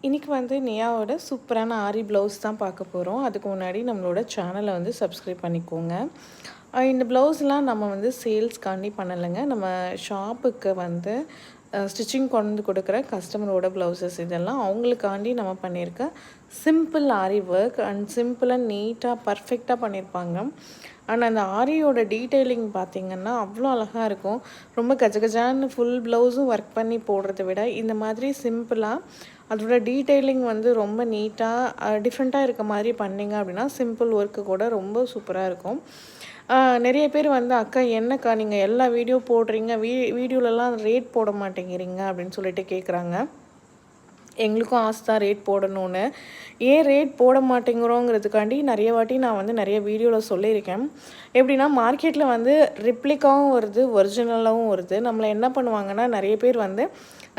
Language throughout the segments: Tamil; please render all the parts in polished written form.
இன்றைக்கி வந்து நியாவோட சூப்பரான ஆரி ப்ளவுஸ் தான் பார்க்க போகிறோம். அதுக்கு முன்னாடி நம்மளோட சேனலை வந்து சப்ஸ்கிரைப் பண்ணிக்கோங்க. இந்த ப்ளவுஸ்லாம் நம்ம வந்து சேல்ஸ்க்காண்டி பண்ணலைங்க. நம்ம ஷாப்புக்கு வந்து ஸ்டிச்சிங் கொண்டு கொடுக்குற கஸ்டமரோட ப்ளவுசஸ் இதெல்லாம் அவங்களுக்காண்டி நம்ம பண்ணியிருக்க சிம்பிள் ஆரி ஒர்க் அண்ட் சிம்பிளாக நீட்டாக பர்ஃபெக்டாக பண்ணியிருப்பாங்க. ஆனால் அந்த ஆரியோட டீட்டெயிலிங் பார்த்திங்கன்னா அவ்வளோ அழகாக இருக்கும். ரொம்ப கஜகஜான்னு ஃபுல் ப்ளவுஸும் ஒர்க் பண்ணி போடுறத விட இந்த மாதிரி சிம்பிளாக அதோட டீட்டெயிலிங் வந்து ரொம்ப நீட்டாக டிஃப்ரெண்ட்டாக இருக்க மாதிரி பண்ணிங்க அப்படின்னா சிம்பிள் ஒர்க்கு கூட ரொம்ப சூப்பராக இருக்கும். நிறைய பேர் வந்து அக்கா என்னக்கா நீங்கள் எல்லா வீடியோ போடுறீங்க, வீடியோலலாம் ரேட் போட மாட்டேங்கிறீங்க அப்படின்னு சொல்லிட்டு கேட்குறாங்க. எங்களுக்கும் ஆசை தான் ரேட் போடணும்னு. ஏன் ரேட் போட மாட்டேங்கிறோங்கிறதுக்காண்டி நிறைய வாட்டி நான் வந்து நிறைய வீடியோவில் சொல்லியிருக்கேன். எப்படின்னா மார்க்கெட்டில் வந்து ரிப்ளிக்காவும் வருது, ஒரிஜினலாகவும் வருது. நம்மளை என்ன பண்ணுவாங்கன்னா நிறைய பேர் வந்து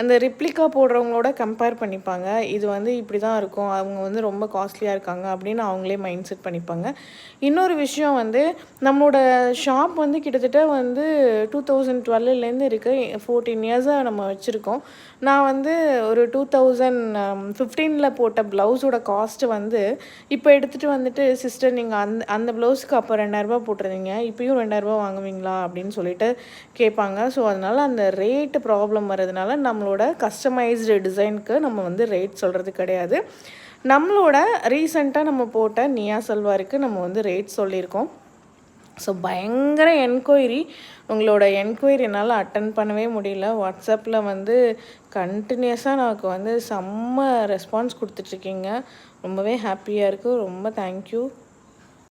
அந்த ரிப்ளிகா போடுறவங்களோட கம்பேர் பண்ணிப்பாங்க. இது வந்து இப்படி தான் இருக்கும், அவங்க வந்து ரொம்ப காஸ்ட்லியாக இருக்காங்க அப்படின்னு அவங்களே மைண்ட் செட் பண்ணிப்பாங்க. இன்னொரு விஷயம் வந்து நம்மளோட ஷாப் வந்து கிட்டத்தட்ட வந்து 2012லேருந்து இருக்குது. 14 இயர்ஸாக நம்ம வச்சுருக்கோம். நான் வந்து ஒரு 2015 போட்ட ப்ளவுஸோட காஸ்ட்டு வந்து இப்போ எடுத்துகிட்டு வந்துட்டு சிஸ்டர் நீங்கள் அந்த ப்ளவுஸுக்கு அப்போ 2000 போட்டிருந்தீங்க, இப்போயும் 2000 வாங்குவீங்களா அப்படின்னு சொல்லிட்டு கேட்பாங்க. ஸோ அதனால் அந்த ரேட்டு ப்ராப்ளம் வர்றதுனால நம்மளோட கஸ்டமைஸ்டு டிசைனுக்கு நம்ம வந்து ரேட் சொல்கிறது கிடையாது. நம்மளோட ரீசெண்டாக நம்ம போட்ட நியா சல்வாருக்கு நம்ம வந்து ரேட் சொல்லியிருக்கோம். ஸோ பயங்கர என்கொயரி. உங்களோட என்கொயரி என்னால் அட்டன் பண்ணவே முடியல. வாட்ஸ்அப்பில் வந்து கண்டினியூஸாக நமக்கு வந்து செம்ம ரெஸ்பான்ஸ் கொடுத்துட்ருக்கீங்க. ரொம்பவே ஹாப்பியாக இருக்குது. ரொம்ப தேங்க்யூ.